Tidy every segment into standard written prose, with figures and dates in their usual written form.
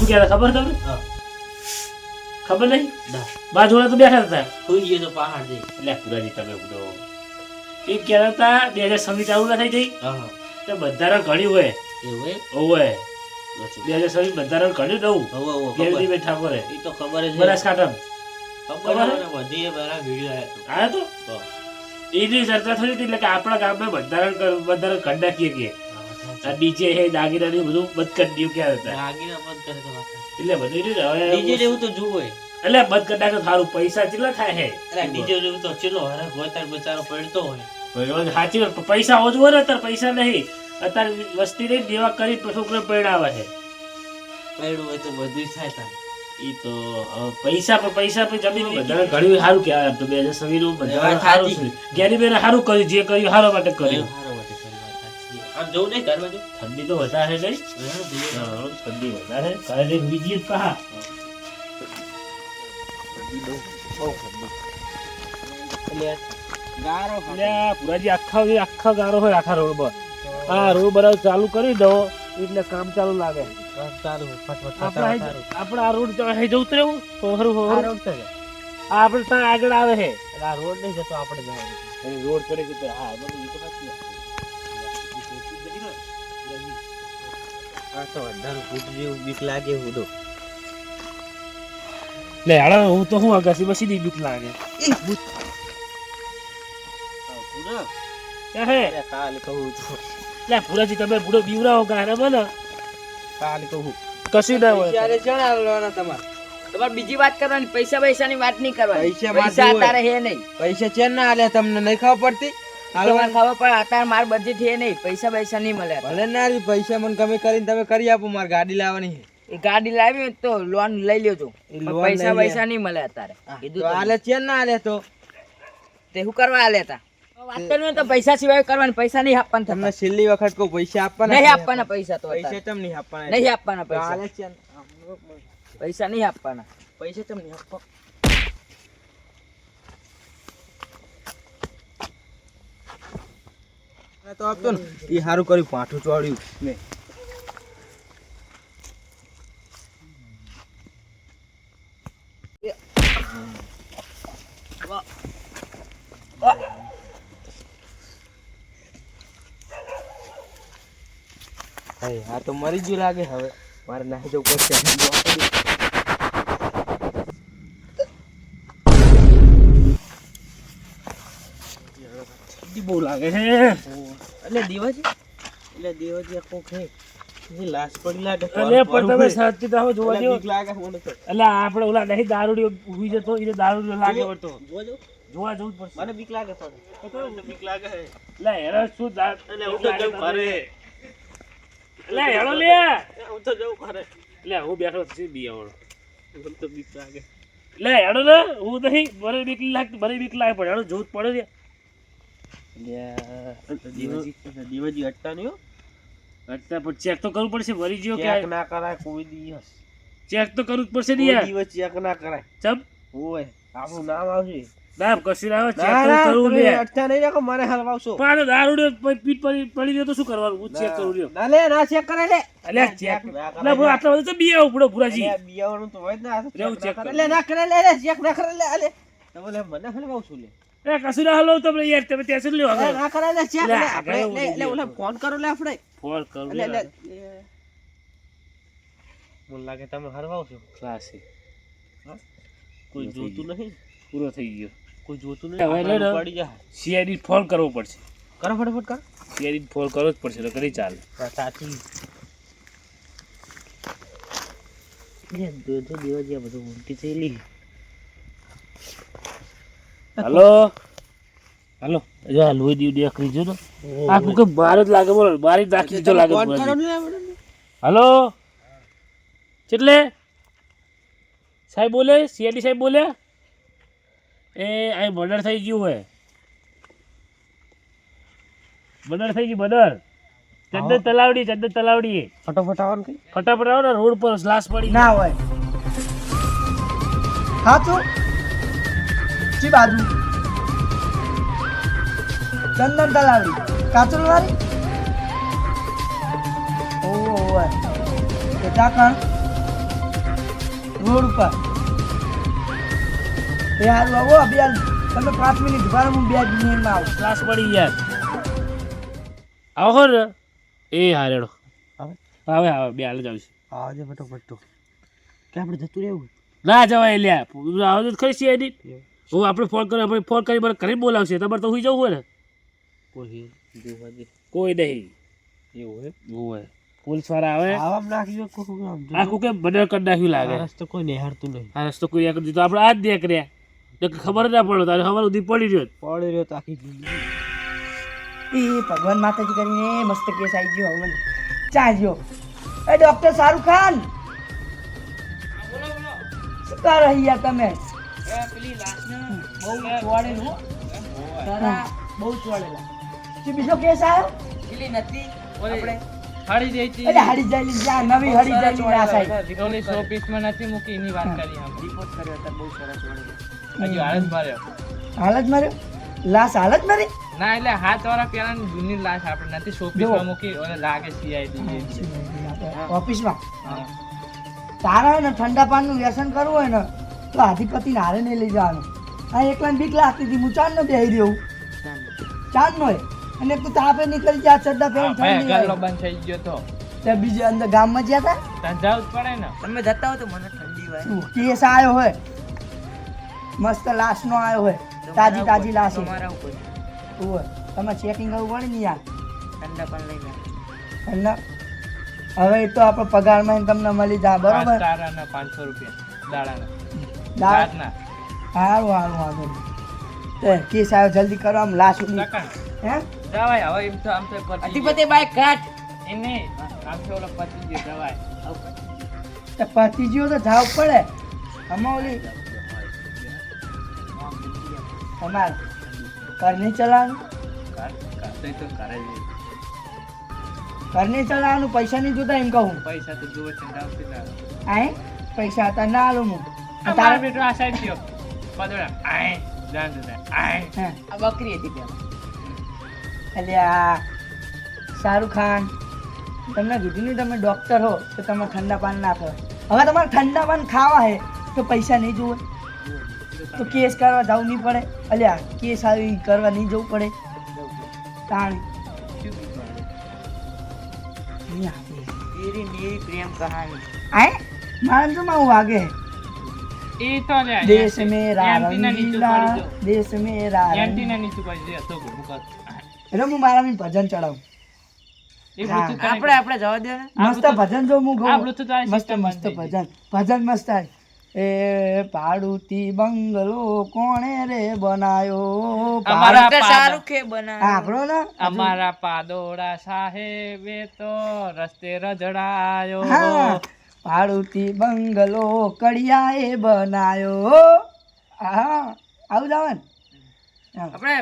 શું કહેતા ખબર તમને? હા. ખબર નહીં? ના. બાજુવાળા તો બેઠા હતા. કોઈ ગયો તો પહાડ જઈ. એટલે પુરાજી તમે બધો એ કહેતા હતા 2026 ચાલુ ના થઈ જઈ હા. તો બંધારણ ઘડ્યું હોય. એવું હે? ઓવે બચો. 2026 બંધારણ ઘડ્યું નવું. હોવે, હોવે, ખબર. ગેરદીપે ઠાકોરે ઈ તો ખબર જ છે. બનાસકાંઠામાં ખબર છે મને, બધી એ મારા વિડીયો આયા આવ્યો તો તો. એની ચર્ચા થઈ હતી એટલે કે આપણા ગામમાં બંધારણ ઘડ નાખીએ કે આ ડીજે હે દાગીના ને બધું બંધ કરી દઉં ક્યાં હતા આગીના બંધ કરે તો વાત. એટલે બધું રહ્યું ને ડીજે હવે જેવું તો જુઓ હે. એટલે બંધ કરી નાખે સારું પૈસા કેટલા થાય હે અરે ડીજે જેવું તો ચેલો હરખ હોય તાર બચારો પડતો હોય. ભગવાન સાચી વાત પૈસા ઓછું હોય ને અત્યારે પૈસા નહીં અત્યારે વસ્તી નહીં દેવા કરી છોકરો પરણાવે છે પડ્યું હોય તો બધું થાય તાર. ઈ તો પૈસા પર જમીન બંધારણ ઘડ્યું સારું કહેવાય આમ તો 2026 નું બંધારણ સારું છે ગેરીબેને સારું કર્યું જે કર્યું સારા માટે કર્યું હારો વટે કરી વાત સાચી. આમ જવું નહીં ઘર બાજુ? ઠંડી તો વધારે નહીં હા, ઠંડી વધારે કાલે એક બીજી જ કહા બહુ ઠંડી. એટલે ગારો એટલે પુરાજી આખા ગારો હોય આખા રોડ પર આ રોડ બનાવ ચાલુ કરી દો એટલે કામ ચાલુ લાગે સારું ફટફટ આપણે આ રોડ જવું રહેવું હોરું આપણે ત્યાં આગળ આવે છે આ રોડ નહીં જતો આપણે જવાનું. રોડ કરે છે હા બધું ઈ તો સાચી વાત છે. આ તો અંધારું ફૂટ જેવું બીક લાગે ઉડો. લે હાડા હું તો હું અગાસી બસી દી બીક લાગે ક્યાં હે કાલે કહું છું. લે પુરાજી તમે બુડો બીવરાવો ગાના બને કાલે કહું કશું ના હોય ત્યારે જણાવવાના તમારે બીજી વાત કરવાની પૈસાની વાત નહીં કરવાની. પૈસા પૈસા માટે અત્યારે હે નહીં. પૈસા ચેન ના આલે તમને નહીં ખબર પડતી? તમારે ખબર પડે અત્યારે માર બજેટ હે નહીં. પૈસા નહીં મળે. ભલે ના આવી પૈસા મને ગમે કરીને તમે કરી આપો. મારે ગાડી લાવવાની છે. એ ગાડી લાવી તો લોન લઈ લેજો. એ લોન લઈ લે. પૈસા નહીં મળે અત્યારે. કીધું તો તો. આલે ચેન ના આલે તો તે શું કરવા આલે તા? વાત કરવી તો પૈસા સિવાય કરવાની. પૈસા નહીં આપવાના તમને તમને. છેલ્લી વખત કહું પૈસા આપવાના નહીં આપવાના પૈસા તો પૈસા અત્યારે. તમ નહીં આપવાના નહીં આપવાના તો પૈસા. આલે ચેન પૈસા નહીં આપવાના. પૈસા તમ નહીં આપવા. તો આપતો ને એ સારું કર્યું પાઠું ચોડ્યું મેં. હા તો મરી ગયું લાગે. હવે મારે નાહી જવું પડશે. બહુ લાગે છે એટલે દેવાજી કોક હે એ લાશ પડી લાગે. અરે પણ તમે સાચી તો જોવા એટલે જેવો બીક લાગે મને તો. એટલે આપણે ઓલા નહીં દારૂડિયો ઉભી જતો એ દારૂડિયો લાગે વળતો જોજો. જોવા જવું જ પડશે મને બીક લાગે થોડી. બીક લાગે હે. એટલે હેરો શું એટલે હું તો જવું ઘરે. એટલે હેરો લે હું તો જવું ઘરે. એટલે હું બેઠો છું બિયાવણો મને તો બીક લાગે. એટલે હેડો ને હું નહીં મને બીક લાગે પણ હેડો જોવું જ પડે દેવાજી અટતા નહીં હો. અત્યારે પણ ચેક તો કરવું પડશે મરી ગયો ચેક કે ના કરાય કોઈ દિવસ. ચેક તો કરવું જ પડશે ને કોઈ યાર દિવસ ચેક ના કરાય. ચમ ઓય આપણું નામ આવશે. ના કશું ના આવે ચેક ના તો ના કરવું તમે લે અટતા નહીં રાખો. મને હલવાવશો. પણ દારૂડિયો પીઠ પડી રહ્યો તો શું કરવાનું હું ચેક કરું રહ્યો ના લે ના ચેક કરે લે. એટલે ચેક એટલે આટલા બધા તો બિયા ઉપડો પુરાજી અલ્યા, બિયાવાનું તો હોય જ ને. આ તો રેવું ચેક ચેક ના કરે. કરે. લે ના કરે લે લે ચેક ના કરે લે અલે. તમે લે મને હલવાવશો લે. એ કશું ના હલો તમે યાર તમે ત્યાં સુધી લ્યો લે આગળ ના કરે લે ચેક લે, લે આગળ આપણે એવું લે લે નહીં. ઓલા ફોન કરો લે આપણે. ફોન કરું લે લે લે મને લાગે તમે હરવાવશો. ક્લાસી કોઈ જોતું નહીં. પૂરો થઈ ગયો કોઈ જોતું હવે નહીં. લે ને. આપણે પડી જાય. સીઆઈડી ફોન કરવો પડશે કરો ફટાફટ કરો. સીઆઈડી ફોન કરવો જ પડશે તો કરી ચાલે સાચી. લે દોધો દેવાજી આ બધું ઉલટી થયેલી. હલો હલો જો આ લોહી દીવ દેખરી જો ને આ તું કે બાર જ લાગે બોલ બારી નાખી દીધો લાગે ફોન કરો પુરાજી. ને આપણે. હલો કેટલે સાહેબ બોલે સીઆઈડી સાહેબ બોલે એ આ મર્ડર થઈ ગયું હોય મર્ડર થઈ ગયું મર્ડર ચંદન તલાવડી ફટાફટ આવો ને કઈ. ફટાફટ આવો ને રોડ પર લાશ પડી ના હોય. સાચું જી બાજુ ચંદન તલાવડી કાચુલ વાળી ઓય કે ચાકણ રોડ ઉપર એ હારું આવો અભિયાન તમે 5 મિનિટ ઉભા રહો, હું 2 મિનિટમાં આવું. ક્લાસ પડી યાર આવો ને એ હા રેડો હવે હવે બે હાલ જ આવશે આવજે ફટોફટ તો કે આપણે જતું રહેવું ના જવાય લ્યા આવો તો ખરી સીઆઈડી હું આપણે ફોન કરી મને ઘરે બોલાવશે તમારે તો હોઈ જવું હોય ને કોઈ નહીં એવું હે હોય પોલીસ વાળા આવે આવામ નાખજો કોક આમ જો. આખું કે બધા કરી નાખ્યું લાગે આ રસ્તો કોઈ નિહાળતું નહીં આ રસ્તો કોઈ કરી દીધો આપણે આ જ દેખ રહ્યા તો ખબર જ ના પડે તારે ખબર સુધી પડી રહ્યો પડી રહ્યો તો આખી જિંદગી એ ભગવાન માતાજી કરીને મસ્ત કેસ આવી ગયો હવે ચા ગયો એ ડોક્ટર શાહરુખ ખાન શું કરો અહીંયા તમે બહુ ચોડેલું હો. બહુ ચોડેલા શું બીજો કેસ આવ્યો પેલી નથી આપણે હાડી જઈ હતી એટલે હડી જાયલી જ્યાં નવી હડી જાયલી ના સાહેબ પોલીસ ઓફિસમાં નથી મૂકી એની વાત કરી આમ રિપોર્ટ કર્યો હતા બહુ સરસ વળેલો હજી હાલ જ માર્યો હાલત માર્યો લાશ હાલત મારી ના એટલે હાથ વાળા પેલા જૂની લાશ આપણે નથી શોપીસમાં મૂકી ઓલે લાગે સીઆઈડી ઓફિસમાં તારા ને ઠંડા પાણીનું વ્યસન કરવું હોય ને તો આધિપતિને હારે નહીં લઈ જવાનું આ એકલાને બીક લાગતી હતી હું ચાંદ નો બેહી રહ્યો ચાંદ નો અને તું તાપે નીકળી જા ચડ્ડા પહેરીને ઠંડી ગલ્લો આવી. બંધ થઈ ગયો તો તે બીજે અંદર ગામમાં જ્યાં હતા ત્યાં જવું જ પડે ને તમે જતા હો તો મને ઠંડી વાય શું કેસ આવ્યો હોય મસ્ત લાશ નો આવ્યો હોય તાજી તાજી લાશ તમારા ઉપર હોય તમે ચેકિંગ કરવું પડે ને યાર ઠંડા પણ લઈ લે અને હવે એ તો આપણો પગારમાં તમને મળી જાય બરોબર તારાના 500 રૂપિયા દાડાના દાળ રાતના સારું સારું વાંધો નહીં તે કેસ આવ્યો જલ્દી કરો આમ લાશ ઉડી લખણ હે દવાઈ હવે એમ તો આમ તો પતી અધિપતિ બાઈક કાઢ એ નહીં આમ તો ઓલો પતી ગયો દવાઈ તો પતી ગયો તો જાવ પડે આમાં ઓલી તમારે ઘર નહીં ચલાવવાનું તો કરે જ ઘર નહીં ચલાવવાનું પૈસા નહીં જોતા એમ કહું પૈસા તો જોવે છે આવતી ના આય પૈસા હતા ના આલું હું તારા તારે બેટો આ સાઈડ થયો પદોડા આય જાન દે આય હા આ બકરી હતી પેલા એટલે આ શાહરુખ ખાન તમને કીધું નહીં તમે ડૉક્ટર હો તો તમે ઠંડા પાન ના ખાવ હવે તમારે ઠંડા પાન ખાવા હે તો પૈસા નહીં જોવે તો કેસ કરવા જવું નહીં પડે અલ્યા કેસ આવી કરવા નહીં જવું પડે તાણ નહીં આવે. એરી મેરી પ્રેમ કહાની આય મારે તો માં વાગે એ તો લે દેશ મેરા એન્ટીના નીચે રંગીલા પડી જો દેશ મેરા એન્ટીના નીચે પડી દે તો મુકા એટલે હું મારા મીન ભજન ચડાવું એ બ્લૂટૂથ આપણે જવા દે ને મસ્ત ભજન જો હું આ ગાઉં બ્લૂટૂથ વાળી મસ્ત system મસ્ત બંધ થઈ ભજન મસ્ત થાય એ પાડુતી બંગલો કોણે રે બનાયો અમારા ડોક્ટર શાહરુખે બનાવ્યો આપણો ને અમારા પાદોડા સાહેબે તો રસ્તે રજડાયો હા પાડુતી બંગલો કડિયાએ બનાયો હા આવું જાવ ને આપણે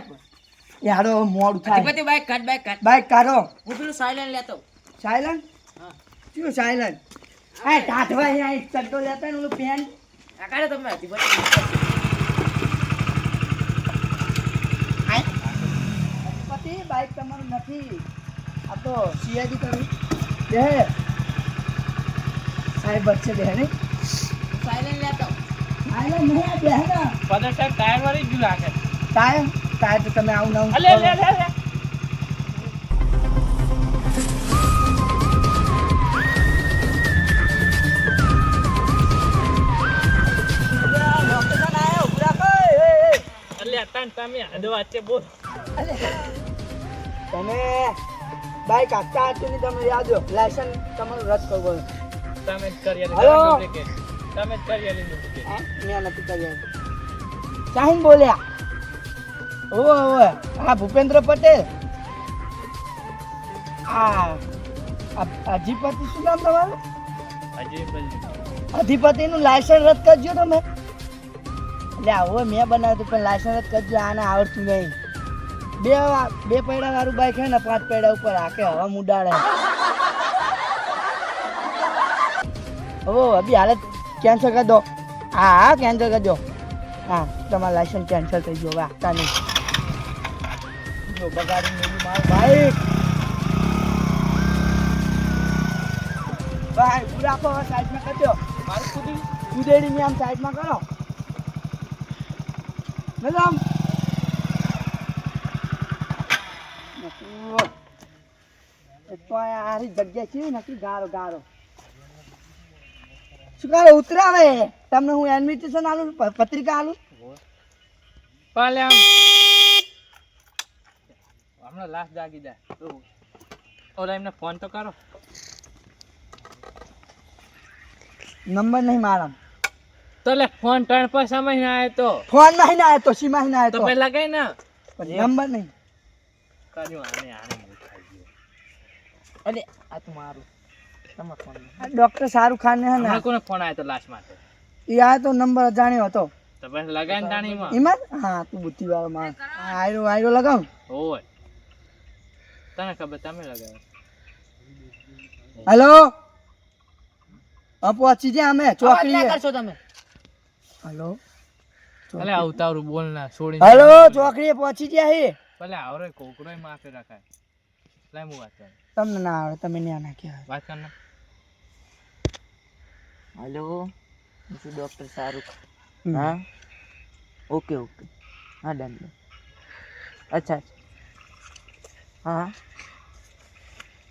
યારો મોડું થાય અધિપતિ બાઈક કાઢ બાઈક કાઢો હું પેલું સાયલેન્ટ લેતો સાયલન્ટ શું સાયલન્ટ હા ટાટવા અહીંયા એક ચડ્ડો લેતા ને ઓલું પેન આ કાઢો તમે અધિપતિ પતિ બાઈક તમારું નથી આ તો સીઆઈડી કરવી બે સાહેબ વચ્ચે બે ને સાયલેન્ટ લેતો સાયલન્ટ નહીં આ બે ને પદર સાહેબ ટાયર વાળી જ લાગે ટાયર ટાયર તો તમે આવું ના અલે લે લે લે અલે તન તમે આદો વાચે બોલ તમે બાઈક આપતા હતું ને તમે યાદ હો લાયસન્સ તમારું રદ કરવું તમે જ કરી આલી હલો. ડુપ્લિકેટ તમે જ કરી આલી ડુપ્લિકેટ મેં નથી કર્યા ચાહીન બોલ્યા ઓવે ઓવે હા ભૂપેન્દ્ર પટેલ આ અધિપતિ શું નામ તમારું હજી બધી અધિપતિનું લાયસન્સ રદ કરજો તમે એટલે આવો મેં બનાવ્યું હતું પણ લાયસન્સ રદ કરજો આને આવડતું નહીં બે પૈડા વાળું બાઈક હે ને 5 પૈડા ઉપર હાકે હવા મુડાડે ઓ અભી હાલત કેન્સલ કરી દો હા હા કેન્સલ કરજો હા તમારું લાયસન્સ કેન્સલ થઈ ગયો હવે આપતા નહીં જો બગાડી મેલી મારું બાઈક ભાઈ પૂરા રાખો સાઈડમાં કરજો મારું ખુદ ઉદેડીને આમ સાઈડમાં કરો મેડમ તો આ જગ્યા છે નથી ગારો ગારો શું કરે ઉતરાવે તમને હું ઇન્વિટેશન આલું પત્રિકા આલું પાલે આમ હમણાં લાસ્ટ જાગી જાય ઓલા એમને ફોન તો કરો નંબર નહીં મારા તો લે ફોન ત્રણ પૈસા મહિને આવ્યો તો ફોન માં ના આવ્યો તો સીમા ના તો આવ્યો પેલા કઈ ના નંબર નહીં કર્યું આને અરે આ તો મારું તમારો ફોન ડોક્ટર શાહરુખ ખાન ને હે ને હમણાં કોનો ફોન આવ્યો તો લાસ્ટ માટે એ આ તો નંબર અજાણ્યો હતો તો પછી લગાઈને તાણીમાં ઈમાન હા તું બુદ્ધિ વાળો માણસ આયરો આયરો લગાવ હોય તને ખબર તમે લગાવ્યો હેલો પહોંચી જાય અમે ચોકડી ના કરશો તમે હેલો અલે આવતારું બોલ ના છોડી હેલો ચોકડીએ પહોંચી ગયા હે ભલે આવરે કોકરોય માફે રખાય લાય હું વાત કર તમને ના આવડે તમે ન્યા નાખ્યા વાત કર ને હેલો હું છું ડોક્ટર શાહરુખ હા ઓકે ઓકે હા ડન અચ્છા હા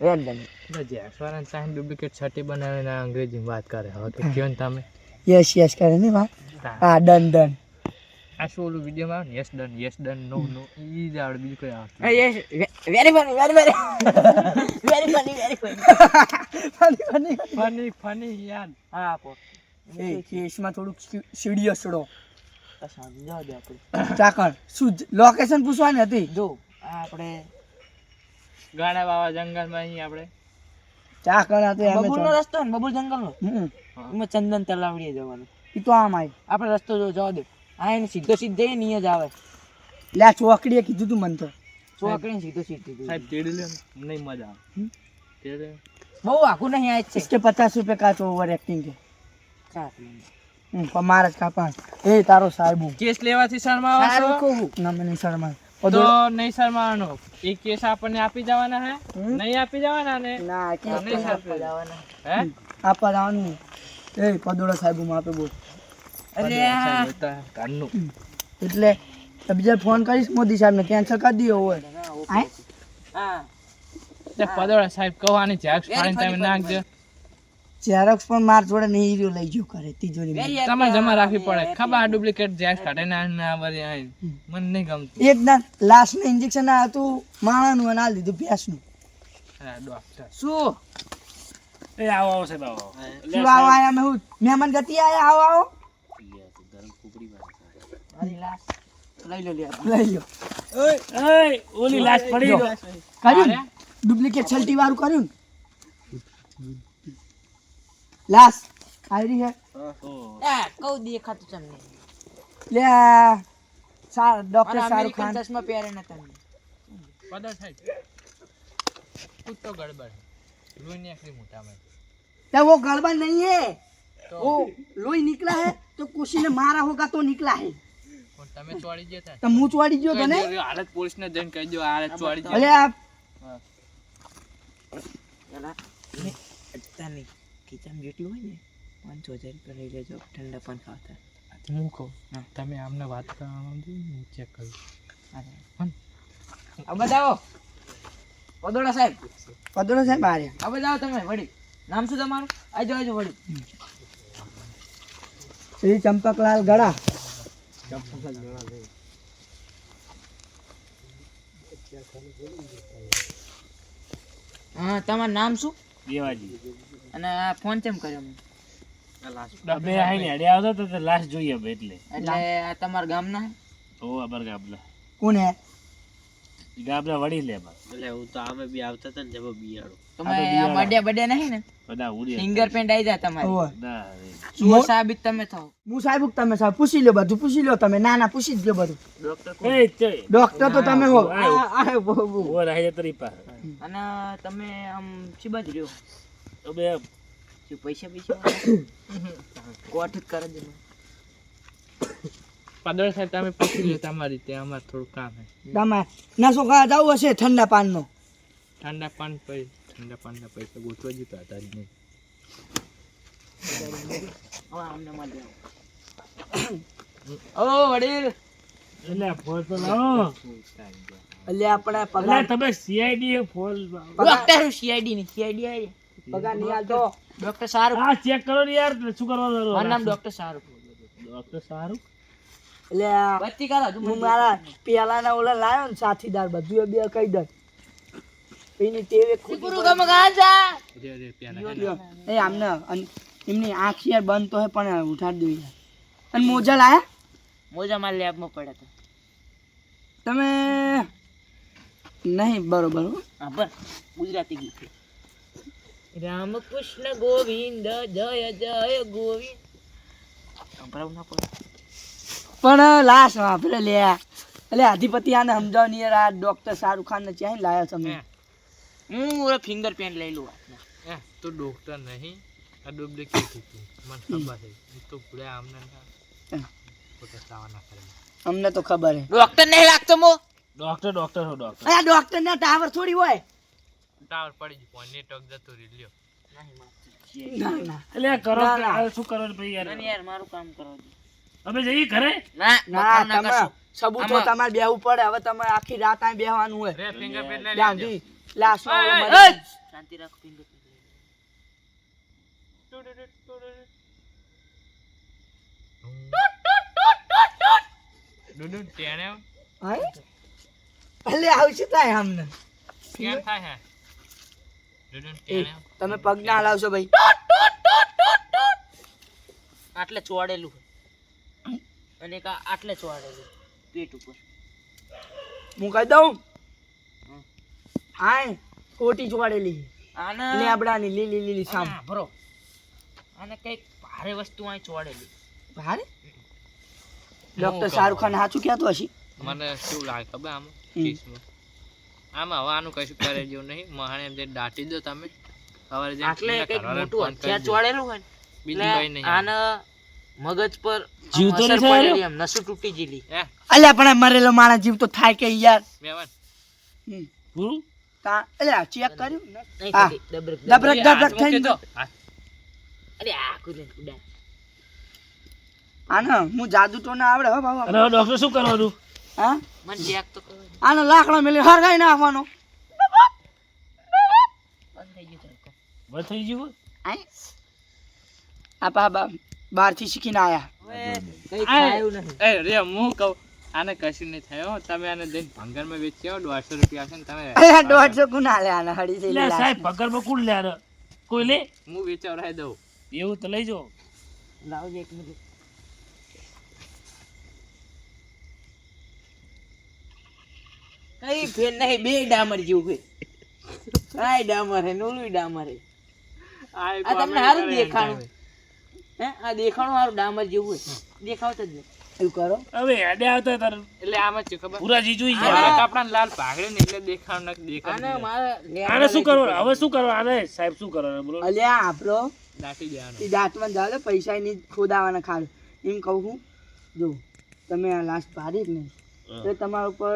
વેલ ડન એટલે જેક્સવાળાને સાઈન ડુપ્લિકેટ છઠ્ઠી બનાવીને અંગ્રેજીમાં વાત કરે હવે તો કયો ને તમે યસ યસ કરે ને વાત હા ડન ડન આ શું ઓલું વિડીયોમાં આવે ને યસ ડન નો નો ઈ જ આવડે બીજું કોઈ આવડતું yes very funny very funny funny યાદ હા આપો એ કેસમાં થોડુંક સિરિયસ છોડો સમજાવ દે આપણે ચાકણ શું લોકેશન પૂછવાની હતી જો આ આપણે ગાડા બાવા જંગલમાં અહીં આપણે ચાકણ હતું એમ બબુલનો રસ્તો ને બબુલ જંગલનો એમાં ચંદન તલાવડીએ જવાનું એ તો આમ આવી આપણે રસ્તો જો જવા દે આ એને સીધો સીધે નહીં જ આવે લે આ ચોકડીએ કીધું તું મને તો ચોકડીને સીધો સીધું સાહેબ તેડી લે નહીં મજા આવે તેડે બહુ આખું નહીં આ જ છે इसके 50 रुपए का तो ओवर एक्टिंग के ચાલ महाराज का पास ए तारो साहेब કેસ લેવાથી શરમાવો છો ना मैंने शर्मा તો નહીં શરમાવાનો એ કેસ આપણને આપી જવાના હે નહીં આપી જવાના ને ना તો નહીં શરમાવાના. હે आप आनी ए પદોડા સાહેબ માં આપે બોલ અરે કાનનું એટલે તો બીજા ફોન કરીશ મોદી સાહેબ ને કેન્સલ કરી દીધો હોય હા તે પદોળા સાહેબ કહેવાની જેક્સ ફાડીને તમે નાખજો ઝેરોક્સ પણ માર જોડે નહીં હીરો લઈ ગયો કરે તિજોરી તમારે જમા રાખવી પડે ખબર ડુપ્લિકેટ જેક્સ કાઢે ના બધી આઈ મને નહીં ગમતું એક દાન લાસ્ટ ને ઇન્જેક્શન આ હતું માણાનું અને આલ દીધું ભેંસનું હા ડોક્ટર શું એ આવો આવો સાહેબ આવો શું આવો આયા મેં હું મહેમાન ગતિ આયા આવો આવો લઈ લો લે લઈ લો એય ઓલી લાશ પડી ગયો કર્યું ને? ડુપ્લિકેટ છલટી વાળું કર્યું ને? લાશ આવી હે આ કઉ દેખાતું તમને લે ડોક્ટર અને શાહરુખ અમેરિકન ખાન ચશ્મા પહેરે ને તમને પદોળ સાહેબ કૂદ તો ગડબડ લોહી નીકળી મોટામાં तो वो गड़बड़ नहीं है तो वो लोई निकला है तो किसी ने मारा होगा तो निकला है પણ તમે ચોડી ગયા तो मुंह चोड़ी जो तो नहीं હતા હાલત પોલીસને જઈને કહી દો હાલત ચોડી अरे ગયા आप એલા ને અટતાની કિચન જેટલું હોય ને 5000 રૂપિયા લઈ લેજો ઠંડા પાન ખાતા હું કહું તમે આમને વાત કરવાનું હું ચેક કરું આ બતાવો પદોડા સાહેબ पदोड़ा साहब आ रहे આ બતાવો તમે વડી નામ શું તમારું આજો આજો વડી श्री चंपकलाल गड़ा હા તમારું નામ શું દેવાજી અને આ ફોન કેમ કર્યો મેં બે આઈને હેડે આવતો તો લાશ જોઈએ હવે એટલે એટલે આ તમારા ગામના ઓ અબર ગાબલા कौन है ગાબલા વડી લે બસ તમે આ તો આ બડ્યા બડ્યા નહીં ને બધા ઉડી ફિંગરપ્રિન્ટ આવી જાય તમારી ओह ના ચોર સાબિત તમે થાઓ मु साहेब તમે સાહેબ પૂછી લો બધું પૂછી લો તમે ના ના પૂછી જ લો બધું એ તે ડોક્ટર તો તમે હો ઓ રહે તરી પા અને તમે આમ શી બાજુ રહ્યો તો બે શું પૈસા પૈસા કોટ જ કરે દે પદોળ સાહેબ તમે પૂછી લો તમારી રીતે અમારે થોડું કામ છે તમે ના સોખા જાવું હશે ઠંડા પાનનો ઠંડા પાનના પૈસા ગોઠવા જતા હતા નહીં આમને મળી આવો ઓ વડીલ એટલે ફોન તો લાવો. એટલે આપણે એટલે પગાર તમે CID એ ફોન ડોક્ટર સીઆઈડી ની સીઆઈડી આવી પગાર નહીં આલતો. ડોક્ટર સારું આ ચેક કરો ને યાર શું કરવાનું? મારું નામ ડોક્ટર સારું ડોક્ટર સારું. એટલે આ બત્તી કરો હજુ હું મારા પેલાના ઓલા લાયો ને સાથીદાર બધું એ બે કહી દઉં એની ટેવ એક ખૂટી ગુરુ ગમ ગાંજા લ્યો. એ આમને એમની આંખ યાર બંધ તો હે પણ ઉઠાડી દઉં યાર. અને મોજા લાયા મોજા માર લેબમાં પડ્યા હતા તમે નહીં બરોબર હો. હા બર ગુજરાતી ગીત રામ કૃષ્ણ ગોવિંદ જય જય ગોવિંદ સંભળાવું ના પડે પણ લાશ વાપરે લે એટલે અધિપતિ આને સમજાવ ને યાર આ ડોક્ટર શાહરુખ ખાન ને ક્યાંય લાયા તમે હું ફિંગર પ્રિન્ટ લઈ લઉં તો ડોક્ટર નહીં આ ડુપ્લિકેટ હતું મને ખબર છે એ તો પૂરે આમને ખોટા સાવા ના કરે અમને તો ખબર હે ડોક્ટર નહીં લાગતો મો ડોક્ટર ડોક્ટર હો ડોક્ટર. આ ડોક્ટર ના ટાવર થોડી હોય ટાવર પડી ગયું ફોન નેટવર્ક જતું રહી લ્યો ના ના એટલે આ કરો ના, કે ના. આ શું કરવાનું ભાઈ યાર? યાર મારું કામ કરો અમે જઈએ ઘરે. ના ના ના તમે કરશો સબૂતો તમારે બેહવું પડે હવે તમે આખી રાત અહીં બેહવાનું હોય રે ફિંગરપ્રિન્ટ લઈ ગાંધી લાશ શાંતિ રાખો ફિંગર ડુડુ ટેણે એટલે આવું શું થાય અમને કેમ થાય હે ડુડુ એ, ટેણે તમે પગ ના હલાવશો ભાઈ આટલે ચોડેલું અને એક આટલે ચોડેલું પેટ ઉપર હું કહી દઉં હા કોટી ચોડેલી આના લેબડાની લીલી લીલી સામ ભરો આને કઈક ભારે વસ્તુ અહીં ચોડેલી ભારે ડોક્ટર શાહરુખ ખાન સાચું કહેતો હશે મને શું લાગે ખબર આમાં કેસમાં આમાં હવે આનું કશું કરે જેવું નહીં મહાણે એમ જે દાટી દો તમે સવારે જઈને આટલે એમના કઈક ઘરવાળાને મોટું ફોન કરી હથિયાર દો. ચોડેલું હોય ને બીજું એટલે કઈ નહીં આને મગજ પર જીવતો અસર નહીં થયો? પડેલી એમ નસું તૂટી ગયેલી હે અલ્યા પણ આ મરેલો માણસ જીવ તો થાય કે યાર મેવાન હમ. પૂરું. એટલે ચેક કર્યું નહીં હા. થતી, ડબરક ડબરક ડબરક. ડબરક થઈ તો અરે આ કુદે કુડા આને હું જાદુ તો ના આવડે હો બાબા અને હવે ડોક્ટર શું કરવાનું? હા મને ચેક તો કરો આને લાકડો મેલી હરગાઈ નાખવાનો બંધ થઈ ગયું તડકો. બંધ થઈ ગયું? આય. આ પા બહારથી શીખીને આયા હવે કઈ ખાયું નહીં એ રે હું કહું આને કશું નહીં થયો તમે આને જઈને ભંગારમાં વેચી આવો 150 રૂપિયા છે ને તમે અલ્યા 150 ગુના લે આને હળી થઈ એટલે સાહેબ પગારમાં કોણ લે આને? કોઈ લે હું વેચાવરાઈ દઉં એવું તો લઈ જાઓ. લાવજો એક મિનિટ કઈ ફેર નહીં બે ડામર જેવું છે આ ડામર હે નોલું ડામર હે આ તમને સારું દેખાણું હે આ દેખાણું સારું ડામર જેવું હોય દેખાવતો જ નહીં એવું કરો હવે હેડે આવતા તાર એટલે આમાં છે ખબર પુરાજી જોઈ આના ગયા. કપડાને લાલ ભાગડે ને એટલે દેખાણ ન દેખાણ આને મારે આને શું કરવાનું? હવે શું કરવાનું? આને સાહેબ શું કરવાનું બોલો? અલ્યા આપણો દાટી દેવાનો એ દાંતમાં જાવ પૈસા ની ખોદાવાના ખાડ એમ કહું છું જો તમે આ લાસ્ટ ભારી જ નહીં તો તમારા ઉપર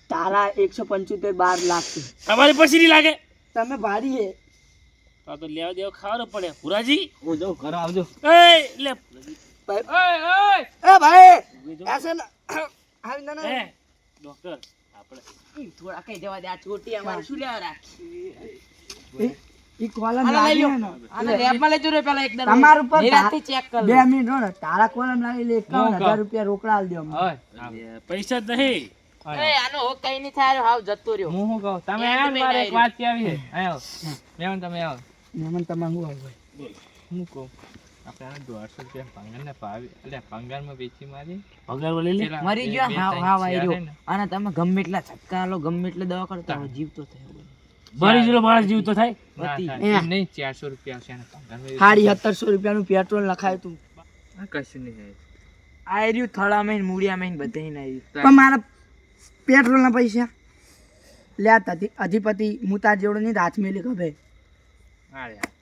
તારા 175 લાખ છે તમારી પછી નહીં લાગે? તમે ભારી હે તો લેવા દેવા ખાવાનું પડે. પુરાજી હું જાઉં ઘરે આવજો એ લે ભાઈ એ ભાઈ એસે ના આવી ના એ ડોક્ટર આપણે થોડા કઈ જવા દે આ ચોટી અમારે શું લેવા રાખી ઈ કોલમ આને લઈ લાગી લો હે ને આને લેબમાં લેજો રે પેલા એકદમ તમાર ઉપર નિરાંતથી ચેક કર 2 મિનિટ રહો ને તારા કોલમ લાગી લે 51,000 રૂપિયા રોકડા આલ દો અમને. પૈસા જ નહીં. એ આનો હો કઈ નહીં થાય હાવ જતો રહ્યો હું શું કહું તમે એમ આવો ને તો મારે મેં એક વાત કહેવી છે આવો મેવન તમે આવો મહેમાન તમારે શું આવે હું કહું આપણે આને 150 રૂપિયા ભંગારને ભાવી એટલે ભંગારમાં વેચી મારી પગાર લઈ લે. પેલા મરી બે- ગયો બે હાવ ત્રણ હાવ ચાર આઈ હે રહ્યો ને. અને તમે ગમે એટલા છટકા લો ગમે એટલે દવા કરતા હોય જીવતો થયો મરી ગયેલો માણસ જીવ તો થાય. ના બધી. થાય. એમ નહીં 400 રૂપિયા છે આને ભંગારમાં વેચી. 1750 રૂપિયાનું પેટ્રોલ લખાયું તું આ કશું નહીં થાય આ રહ્યું થળા મહિન મૂળિયા મહિન બધે નહીં પણ મારા પેટ્રોલના પૈસા લે આ અધિપતિ હું તાર જેવડો નહીં હાથ મેલી ખભે અરે આ તો